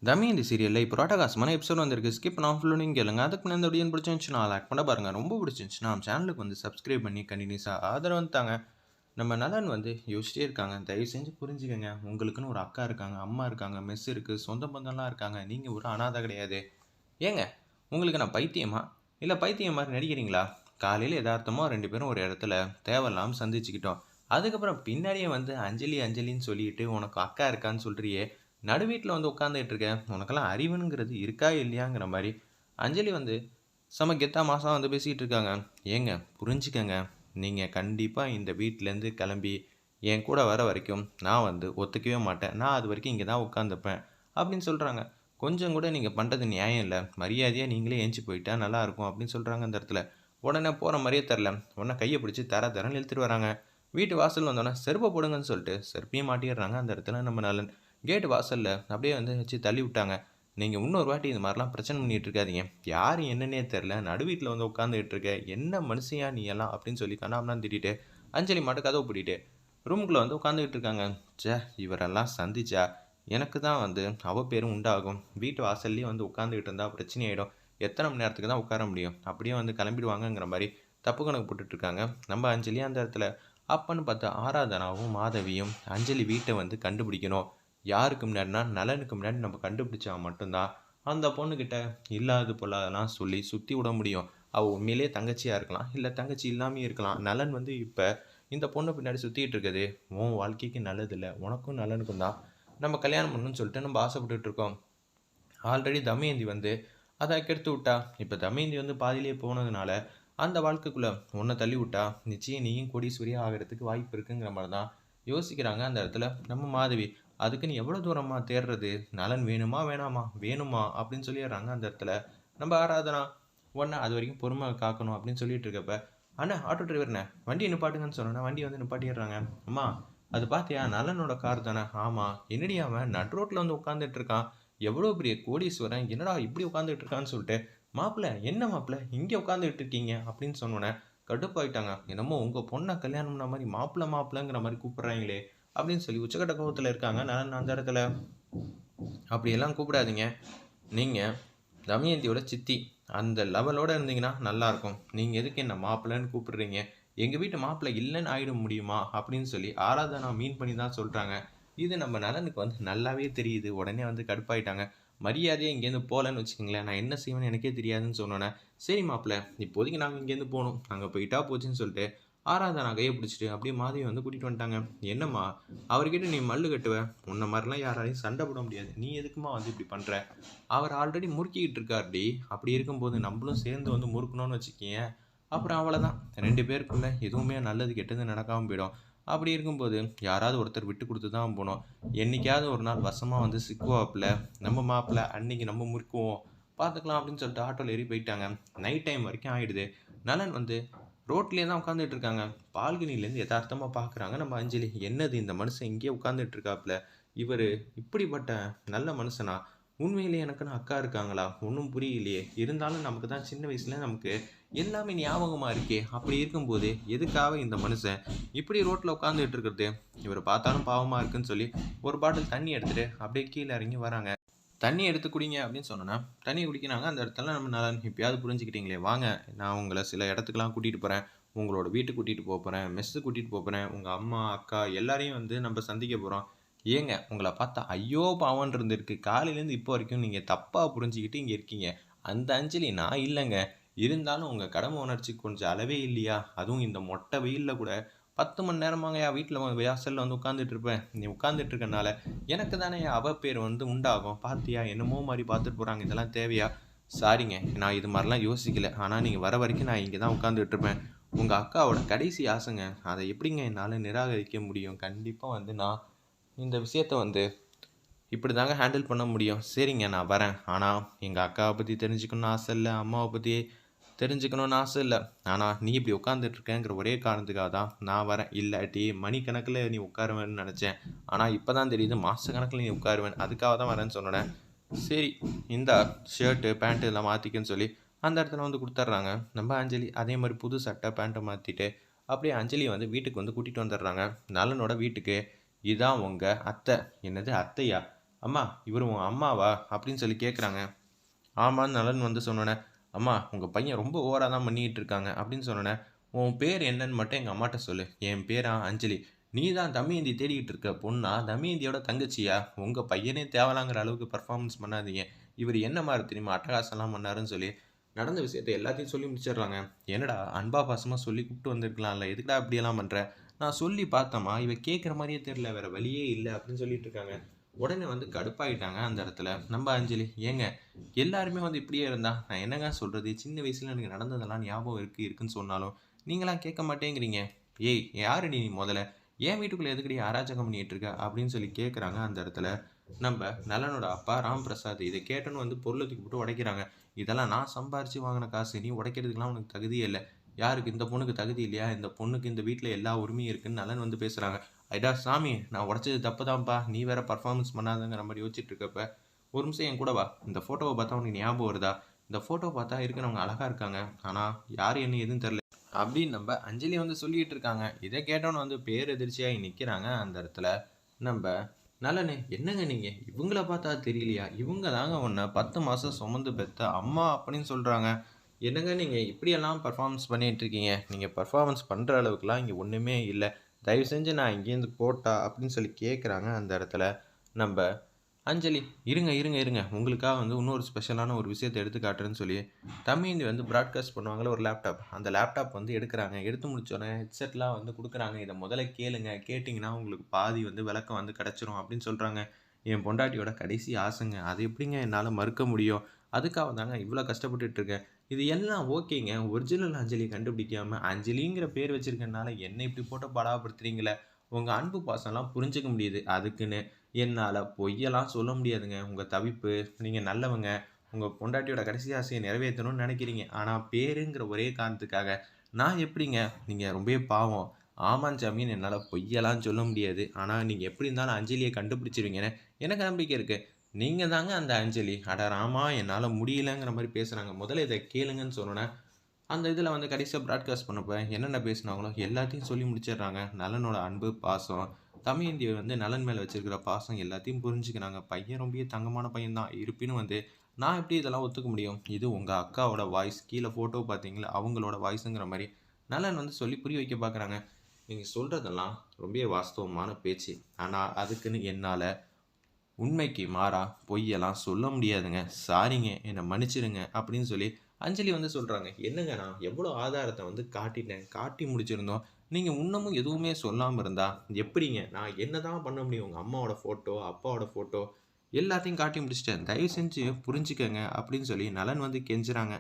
தமயந்தி சீரியல்ல இப்போ ராட்டகாசமான எபிசோட் வந்திருக்கு. ஸ்கிப் பண்ணாம ஃபுல்லா நீங்க கேளுங்க. அதுக்கு முன்னாடி இந்த வீடியோ பிடிச்சிருந்துச்சுன்னா லைக் பண்ண பாருங்க. ரொம்ப பிடிச்சிருந்துச்சுன்னா நம்ம சேனலுக்கு வந்து சப்ஸ்கிரைப் பண்ணி கண்டினியூஸா ஆதரவு வந்துட்டாங்க. நம்ம நலன் வந்து யோசிச்சிட்டே இருக்காங்க. தயவு செஞ்சு புரிஞ்சுக்கங்க. உங்களுக்குன்னு ஒரு அக்கா இருக்காங்க, அம்மா இருக்காங்க, மெஸ் இருக்கு, சொந்த பந்தம்லாம் இருக்காங்க. நீங்க ஒரு அனாதை கிடையாது. ஏங்க உங்களுக்கு நான் பைத்தியமா? இல்ல பைத்தியம் மாதிரி நடிக்கிறீங்களா? காலையில எதார்த்தமா 2 பேரும் ஒரு இடத்துல தேவையில்லாம சந்திச்சுக்கிட்டோம். அதுக்கப்புறம் பின்னாடியே வந்து அஞ்சலி அஞ்சலின்னு சொல்லிட்டு உனக்கு அக்கா இருக்கான்னு சொல்றியே. நடு வீட்ல வந்து உட்காந்துட்டு இருக்க. உனக்கெல்லாம் அறிவுங்கிறது இருக்கா இல்லையாங்கிற மாரி அஞ்சலி வந்து செம கெத்தா மாசா வந்து பேசிட்டு இருக்காங்க. ஏங்க புரிஞ்சுக்கங்க. நீங்க கண்டிப்பா இந்த வீட்லேருந்து கிளம்பி என் கூட வர வரைக்கும் நான் வந்து ஒத்துக்கவே மாட்டேன். நான் அது வரைக்கும் இங்க தான் உட்காந்துப்பேன் அப்படின்னு சொல்றாங்க. கொஞ்சம் கூட நீங்க பண்றது நியாயம் இல்ல. மரியாதையா நீங்களே எந்திச்சு போயிட்டா நல்லாயிருக்கும் அப்படின்னு சொல்றாங்க அந்த இடத்துல. உடனே போற மாரியே தெரியல. உடனே கைய பிடிச்சு தர தரன்னு இழுத்துட்டு வராங்க. வீட்டு வாசல் வந்தோனே செருப்ப போடுங்கன்னு சொல்லிட்டு செருப்பையும் மாட்டிடுறாங்க அந்த இடத்துல நம்ம நலன். கேட் வாசல்ல அப்படியே வந்து வச்சு தள்ளி விட்டாங்க. நீங்க இன்னொரு வாட்டி இது மாதிரிலாம் பிரச்சனை பண்ணிட்டு இருக்காதீங்க. யாரு என்னன்னே தெரியல. நடு வீட்ல வந்து உட்காந்துட்டு இருக்க. என்ன மனுஷன்யா நீ எல்லாம் அப்படின்னு சொல்லி கண்ணாமண்ணான்னு திட்டிட்டு அஞ்சலி மட்டும் கதவு பூட்டிட்டு ரூமுக்குள்ள வந்து உட்காந்துக்கிட்டு இருக்காங்க. ச்சே இவரெல்லாம் சந்திச்சா எனக்கு தான் வந்து அவப்பேரும் உண்டாகும். வீட்டு வாசல்லேயே வந்து உட்காந்துக்கிட்டு இருந்தா பிரச்சனையாயிடும். எத்தனை மணி நேரத்துக்கு தான் உட்கார முடியும்? அப்படியே வந்து கிளம்பிடுவாங்கங்கிற மாரி தப்பு கணக்கு போட்டுட்டு இருக்காங்க. நம்ம அஞ்சலி அந்த இடத்துல அப்பன்னு பார்த்து ஆராதனாவும் மாதவியும் அஞ்சலி வீட்டை வந்து கண்டுபிடிக்கணும். யாருக்கு முன்னாடினா நலனுக்கு முன்னாடி நம்ம கண்டுபிடிச்சா மட்டும்தான் அந்த பொண்ணுக்கிட்ட இல்லாதது பொல்லாதெல்லாம் சொல்லி சுற்றி விட முடியும். அவள் உண்மையிலேயே தங்கச்சியாக இருக்கலாம், இல்லை தங்கச்சி இல்லாமையும் இருக்கலாம். நலன் வந்து இப்போ இந்த பொண்ணு பின்னாடி சுற்றிட்டு இருக்குது. உன் வாழ்க்கைக்கு நல்லதில்லை, உனக்கும் நலனுக்கும் தான் நம்ம கல்யாணம் பண்ணணும்னு சொல்லிட்டு நம்ம ஆசைப்பட்டுட்டு இருக்கோம். ஆல்ரெடி தமயந்தி வந்து அதை கெடுத்து விட்டா. இப்போ தமயந்தி வந்து பாதியிலே போனதுனால அந்த வாழ்க்கைக்குள்ளே உன்னை தள்ளி விட்டா நிச்சயம் நீயும் கோடீஸ்வரியா ஆகிறதுக்கு வாய்ப்பு இருக்குங்கிற மாதிரி தான் யோசிக்கிறாங்க அந்த இடத்துல நம்ம மாதவி. அதுக்குன்னு எவ்வளோ தூரமா தேடுறது? நலன் வேணுமா வேணாமா? வேணுமா அப்படின்னு சொல்லிடுறாங்க அந்த இடத்துல நம்ம ஆராதனா. உடனே அது வரைக்கும் பொறுமை காக்கணும் அப்படின்னு சொல்லிட்டு இருக்கப்ப, அண்ணா ஆட்டோ டிரைவர்ண்ணே வண்டியை நிப்பாட்டுங்கன்னு சொன்னோன்னா வண்டி வந்து நிப்பாட்டிடுறாங்க. அம்மா அது பார்த்தியா நலனோட கார் தானே? ஆமாம். என்னடி அவன் நட் ரோட்டில் வந்து உட்காந்துட்டு இருக்கான். எவ்வளோ பெரிய கோடீஸ்வரன் என்னடா இப்படி உட்காந்துட்டு இருக்கான்னு சொல்லிட்டு, மாப்பிள்ள என்ன மாப்பிள்ள இங்கே உட்காந்துட்டு இருக்கீங்க அப்படின்னு சொன்னோன்னே கடுப்பாயிட்டாங்க. என்னமோ உங்கள் பொண்ணை கல்யாணம்ன மாதிரி மாப்பிள்ள மாப்பிள்ளங்கிற மாதிரி கூப்பிட்றாங்களே அப்படின்னு சொல்லி உச்சக்கட்ட கோபத்தில் இருக்காங்க. நான் அந்த இடத்துல அப்படியெல்லாம் கூப்பிடாதீங்க. நீங்கள் தமயந்தியோட சித்தி அந்த லெவலோடு இருந்தீங்கன்னா நல்லாயிருக்கும். நீங்கள் எதுக்கு என்ன மாப்பிள்ளைன்னு கூப்பிடுறீங்க? எங்கள் வீட்டு மாப்பிள்ளை இல்லைன்னு ஆகிட முடியுமா அப்படின்னு சொல்லி ஆராதனா மீன் பண்ணி தான் சொல்கிறாங்க. இது நம்ம நலனுக்கு வந்து நல்லாவே தெரியுது. உடனே வந்து கடுப்பாயிட்டாங்க. மரியாதையாக இங்கேருந்து போகலன்னு வச்சுக்கோங்களேன், நான் என்ன செய்வேன்னு எனக்கே தெரியாதுன்னு சொன்னோன்னே, சரி மாப்பிள்ள இப்போதைக்கு நாங்கள் இங்கேருந்து போகணும், அங்கே போயிட்டா போச்சுன்னு சொல்லிட்டு ஆராதனா கையை பிடிச்சிட்டு அப்படியே மாதவி வந்து கூட்டிகிட்டு வந்துட்டாங்க. என்னம்மா அவர்கிட்ட நீ மல்லு கட்டுவ? உன்ன மாதிரிலாம் யாராலையும் சண்டை போட முடியாது. நீ எதுக்குமா வந்து இப்படி பண்ணுற? அவர் ஆல்ரெடி முறுக்கிக்கிட்டு இருக்காருடி. அப்படி இருக்கும்போது நம்மளும் சேர்ந்து வந்து முறுக்கணும்னு வச்சுக்கியேன், அப்புறம் அவ்வளோதான். 2 பேருக்குள்ள எதுவுமே நல்லது கெட்டது நடக்காமல் போயிடும். அப்படி இருக்கும்போது யாராவது ஒருத்தர் விட்டு கொடுத்து தான் போகணும். என்னைக்காவது ஒரு நாள் வசமாக வந்து சிக்குவாப்புல நம்ம மாப்பிள்ள, அன்னைக்கு நம்ம முறுக்குவோம் பார்த்துக்கலாம் அப்படின்னு சொல்லிட்டு ஆட்டோவில் ஏறி போயிட்டாங்க. நைட் டைம் வரைக்கும் ஆகிடுது. நலன் வந்து ரோட்லேயே தான் உட்காந்துட்டு இருக்காங்க. பால்கனிலேருந்து யதார்த்தமாக பார்க்குறாங்க நம்ம அஞ்சலி. என்னது இந்த மனுஷன் இங்கேயே உட்காந்துட்டு இருக்காப்புல, இவர் இப்படிப்பட்ட நல்ல மனுஷனா? உண்மையிலேயே எனக்குன்னு அக்கா இருக்காங்களா? ஒன்றும் புரியலையே. இருந்தாலும் நமக்கு தான் சின்ன வயசுல நமக்கு எல்லாமே ஞாபகமாக இருக்கே. அப்படி இருக்கும்போது எதுக்காக இந்த மனுஷன் இப்படி ரோட்டில் உட்காந்துட்டு இருக்கிறது? இவரை பார்த்தாலும் பாவமாக இருக்குன்னு சொல்லி ஒரு பாட்டில் தண்ணி எடுத்துகிட்டு அப்படியே கீழே இறங்கி வராங்க. தண்ணி எடுத்து குடிங்க அப்படின்னு சொன்னோன்னா தண்ணி குடிக்கிறாங்க. அந்த இடத்துல நம்ம நலன் இப்பயாவது புரிஞ்சுக்கிட்டீங்களே, வாங்க நான் உங்களை சில இடத்துக்குலாம் கூட்டிகிட்டு போகிறேன். உங்களோட வீட்டுக்கு கூட்டிகிட்டு போகிறேன், மெஸ்ஸு கூட்டிகிட்டு போகிறேன். உங்கள் அம்மா அக்கா எல்லாரையும் வந்து நம்ம சந்திக்க போகிறோம். ஏங்க உங்களை பார்த்தா ஐயோ பாவம்னு இருந்திருக்கு. காலையிலேருந்து இப்போ வரைக்கும் நீங்கள் தப்பாக புரிஞ்சுக்கிட்டு இங்கே இருக்கீங்க. அந்த அஞ்சலி நான் இல்லைங்க. இருந்தாலும் உங்கள் கடமை உணர்ச்சி கொஞ்சம் அளவே இல்லையா? அதுவும் இந்த மொட்டை வெயிலில் கூட 10 மணி நேரமாங்கயா வீட்டில் வாசலில் வந்து உட்காந்துட்டு இருப்பேன். நீ உட்காந்துட்டு இருக்கனால எனக்கு தானே அவ பேர் வந்து உண்டாகும். பார்த்தியா என்னமோ மாதிரி பார்த்துட்டு போகிறாங்க. இதெல்லாம் தேவையா? சாரிங்க நான் இது மாதிரிலாம் யோசிக்கல. ஆனால் நீங்கள் வர வரைக்கும் நான் இங்கே தான் உட்காந்துட்டு இருப்பேன். உங்கள் அக்காவோட கடைசி ஆசைங்க. அதை எப்படிங்க என்னால் நிராகரிக்க முடியும்? கண்டிப்பாக வந்து நான் இந்த விஷயத்த வந்து இப்படி தாங்க ஹேண்டில் பண்ண முடியும். சரிங்க நான் வரேன். ஆனால் எங்கள் அக்காவை பற்றி தெரிஞ்சுக்கணும்னு ஆசை இல்லை, அம்மாவை பற்றி தெரிஞ்சுக்கணும்னு ஆசை இல்லை. ஆனால் நீ இப்படி உட்காந்துட்ருக்கேங்கிற ஒரே காரணத்துக்காக தான் நான் வரேன். இல்லாட்டி மணிக்கணக்கில் நீ உட்காருவேன்னு நினச்சேன். ஆனால் இப்போ தான் தெரியுது மாத கணக்கில் நீ உட்காருவேன். அதுக்காக தான் வரேன்னு சொன்னேன். சரி இந்த ஷர்ட்டு பேண்ட்டு எல்லாம் மாற்றிக்கன்னு சொல்லி அந்த இடத்துல வந்து கொடுத்துட்றாங்க. நம்ம அஞ்சலி அதே மாதிரி புது சட்டை பேண்ட்டை மாற்றிட்டு அப்படியே அஞ்சலி வந்து வீட்டுக்கு வந்து கூட்டிகிட்டு வந்துடுறாங்க. நலனோட வீட்டுக்கு. இதான் உங்கள் அத்தை. என்னது அத்தையா? "அம்மா இவர் உன் அம்மாவா?" அப்படின்னு சொல்லி கேட்குறாங்க. ஆமான்னு நலன் வந்து சொன்னோனே, "அம்மா உங்க பையன் ரொம்ப ஓவரா தான் பண்ணிக்கிட்டு இருக்காங்க" அப்படின்னு சொன்னோனே, "உன் பேர் என்னன்னு மட்டும் எங்க அம்மாட்ட சொல்லு." "என் பேரா அஞ்சலி." "நீ தான் தமயந்தி தேடிக்கிட்டு இருக்க பொண்ணா? தமயந்தியோட தங்கச்சியா? உங்க பையனே தேவலாங்கிற அளவுக்கு பெர்ஃபார்மன்ஸ் பண்ணாதீங்க. இவரு என்ன மாரி தெரியுமா அட்டகாசம்லாம் பண்ணாருன்னு" சொல்லி, நடந்த விஷயத்த எல்லாத்தையும் சொல்லி முடிச்சிடுறாங்க. "என்னடா அன்பா பாசமா சொல்லி கூப்பிட்டு வந்திருக்கலாம்ல. எதுக்குடா இப்படியெல்லாம் பண்ற?" "நான் சொல்லி பார்த்தேம்மா. இவ கேட்கிற மாரியே தெரியல. வேற வழியே இல்ல" அப்படின்னு சொல்லிட்டு இருக்காங்க. உடனே வந்து கடுப்பாயிட்டாங்க அந்த இடத்துல. நம்ம அஞ்சலி, "ஏங்க எல்லாருமே வந்து இப்படியே இருந்தா, நான் என்னங்க சொல்றது? சின்ன வயசுல எனக்கு நடந்ததெல்லாம் ஞாபகம் இருக்குன்னு சொன்னாலும், நீங்கலாம் கேட்க மாட்டேங்கிறீங்க. ஏய் யாருடி நீ மொதல்ல? என் வீட்டுக்குள்ள எதுக்குடி அராஜகம் பண்ணிட்டு இருக்க?" அப்படின்னு சொல்லி கேட்குறாங்க அந்த இடத்துல. நம்ப நலனோட அப்பா ராம்பிரசாத். இத கேட்டோனே வந்து பொருள தூக்கி போட்டு உடைக்கிறாங்க. "இதெல்லாம் நான் சம்பாரிச்சு வாங்குன காசு. நீ உடைக்கிறதுக்குலாம் உனக்கு தகுதியே இல்ல." யாருக்கு? இந்த பொண்ணுக்கு தகுதி இல்லையா? இந்த பொண்ணுக்கு இந்த வீட்ல எல்லா உரிமையும் இருக்குன்னு நலன் வந்து பேசுறாங்க. "அடா சாமி! நான் உடைச்சது தப்பு தான்ப்பா. நீ வேற பெர்ஃபார்மன்ஸ் பண்ணாதங்கிற மாரி யோசிச்சுட்டு இருக்கப்ப, ஒரு நிமிஷம் என் கூட வா. இந்த ஃபோட்டோவ பார்த்தா உனக்கு ஞாபகம் வருதா? இந்த ஃபோட்டோ பார்த்தா இருக்கிறவங்க அழகா இருக்காங்க. ஆனா யாரு என்ன ஏதுன்னு தெரியல." அப்படின்னு நம்ப அஞ்சலி வந்து சொல்லிட்டு இருக்காங்க. இத கேட்டோனே வந்து பேரெதிர்ச்சியாயி நிக்கிறாங்க அந்த இடத்துல. நம்ப நளனு, "என்னங்க நீங்க? இவங்கள பார்த்தா தெரியலையா? இவங்க தாங்க உன்ன 10 மாசம் சுமந்து பெத்த அம்மா" அப்படின்னு சொல்றாங்க. "என்னங்க நீங்க இப்படியெல்லாம் பெர்ஃபார்மன்ஸ் பண்ணிட்டு இருக்கீங்க? நீங்க பெர்ஃபார்மன்ஸ் பண்ற அளவுக்குலாம் இங்க ஒண்ணுமே இல்ல. தயவு செஞ்சு நான் இங்கேருந்து போட்டா?" அப்படின்னு சொல்லி கேட்குறாங்க அந்த இடத்துல. நம்ப அஞ்சலி, இருங்க. உங்களுக்காக வந்து இன்னொரு ஸ்பெஷலான ஒரு விஷயத்த எடுத்து காட்டுறேன்னு" சொல்லி, தமயந்தி வந்து பிராட்காஸ்ட் பண்ணுவாங்கல்ல ஒரு லேப்டாப். அந்த லேப்டாப் வந்து எடுக்குறாங்க. எடுத்து முடிச்சோனே ஹெட்செட்லாம் வந்து குடுக்குறாங்க. "இத முதல்ல கேளுங்க. கேட்டீங்கன்னா உங்களுக்கு பாதி வந்து விளக்கம் வந்து கிடைச்சிரும்" அப்படின்னு சொல்றாங்க. என் பொண்டாட்டியோட கடைசி ஆசைங்க. அது எப்படிங்க என்னால மறுக்க முடியும்? அதுக்காக தாங்க இவ்ளோ கஷ்டப்பட்டுட்டு இருக்கேன். இது எல்லாம் ஓகேங்க. ஒரிஜினல் அஞ்சலிய கண்டுபிடிக்காம, அஞ்சலிங்கிற பேர் வச்சிருக்கனால என்ன இப்படி போட்டு பாடாப்படுத்துறீங்களே! உங்க அன்பு பாசம்லாம் புரிஞ்சுக்க முடியுது. அதுக்குன்னு என்னால பொய்யெல்லாம் சொல்ல முடியாதுங்க. உங்க தவிப்பு, நீங்க நல்லவங்க. உங்க பொண்டாட்டியோட கடைசி ஆசைய நிறைவேத்தணும்னு நெனைக்கிறீங்க. ஆனா பேருங்கிற ஒரே காரணத்துக்காக, நான் எப்படிங்க? நீங்க ரொம்பவே பாவம். ஆமான் சாமின்னு என்னால பொய்யெல்லாம் சொல்ல முடியாது. ஆனா நீங்க எப்படி இருந்தாலும் அஞ்சலிய கண்டுபிடிச்சிருவீங்கன்னு எனக்கு நம்பிக்கை இருக்கு. நீங்க தாங்க அந்த அஞ்சலி. அட ராமா! என்னால முடியலங்கிற மாரி பேசுறாங்க. முதல்ல இத கேளுங்கன்னு சொன்னோனே, அந்த இதில வந்து கடைசியா பிராட்காஸ்ட் பண்ணப்ப என்னென்ன பேசினாங்களோ எல்லாத்தையும் சொல்லி முடிச்சிடுறாங்க. நலனோட அன்பு, பாசம், தமயந்தி வந்து நலன் மேல வச்சிருக்கிற பாசம் எல்லாத்தையும் புரிஞ்சுக்கிறாங்க. பையன் ரொம்பவே தங்கமான பையன் தான். இருப்பினும் வந்து நான் எப்படி இதெல்லாம் ஒத்துக்க முடியும்? இது உங்க அக்காவோட வாய்ஸ். கீழ ஃபோட்டோ பார்த்தீங்கல்ல, அவங்களோட வாய்ஸ்ங்கிற மாரி நலன் வந்து சொல்லி புரிய வைக்க பார்க்குறாங்க. நீங்க சொல்றதெல்லாம் ரொம்பவே வாஸ்தவமான பேச்சு. ஆனா அதுக்குன்னு என்னால உண்மைக்கு மாறா பொய்யெல்லாம் சொல்ல முடியாதுங்க. சாரிங்க. என்ன மன்னிச்சிடுங்க அப்படின்னு சொல்லி அஞ்சலி வந்து சொல்றாங்க. என்னங்க நான் எவ்வளோ ஆதாரத்த வந்து காட்டிட்டேன். காட்டி முடிச்சிருந்தோம். நீங்க இன்னமும் எதுவுமே சொல்லாம இருந்தா எப்படிங்க? நான் என்னதான் பண்ண முடியும்? உங்க அம்மாவோட ஃபோட்டோ, அப்பாவோட ஃபோட்டோ எல்லாத்தையும் காட்டி முடிச்சுட்டேன். தயவு செஞ்சு புரிஞ்சுக்கங்க அப்படின்னு சொல்லி நலன் வந்து கெஞ்சுறாங்க.